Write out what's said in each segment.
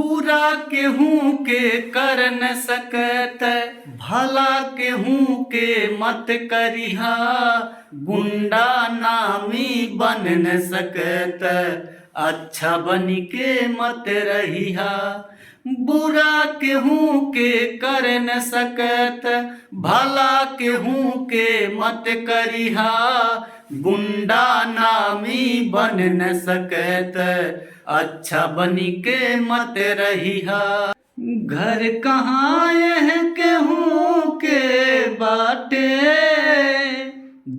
बुरा केहू के कर न सकत, भला केहू के मत करिहा। गुंडा नामी बन न सकत, अच्छा बनी के मत रहिहा। बुरा केहू के कर न सकत, भला केहू के मत करिहा। गुंडा नामी बन न सकत, अच्छा बनी के मत रहिहा। घर कहाँ यह केहू के बाटे,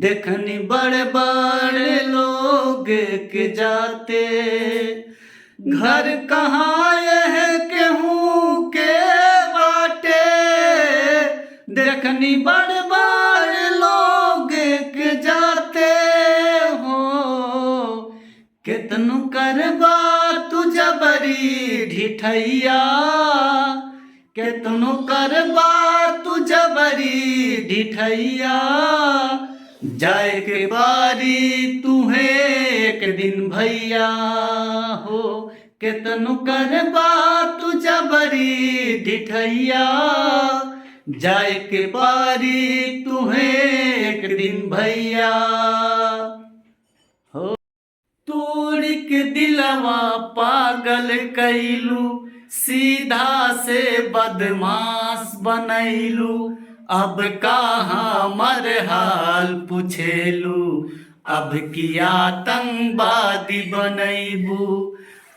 देखनी बड़े बड़े लोग के जाते। घर कहाँ यह केहू के बाटे, देखनी बड़े बड़े लोग के जाते हो। केतनु करबा तू जबरी ढिठैया, केतनु करबा तू जबरी ढिठैया। जाए के बारी तुहे एक दिन भैया हो। केतनु करबा तू जबरी ढिठैया, जाए के बारी तुहे एक दिन भैया हो। तोड़ के दिलवा पागल कैलू, सीधा से बदमाश बनैलू। अब कहाँ मर हाल पूछेलू, अब की आतंकवादी बनैबू।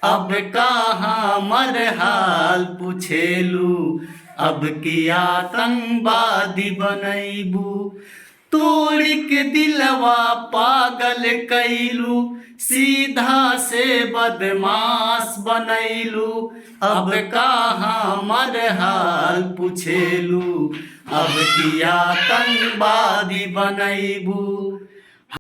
अब कहाँ मर हाल पूछेलू, अब की आतंकवादी बनैबू। तोड़ के दिलवा पागल कैलू, सीधा से बदमाश बनैलू। अब कहाँ मर हाल पूछेलू, अब की आतंकवादी बनैबू।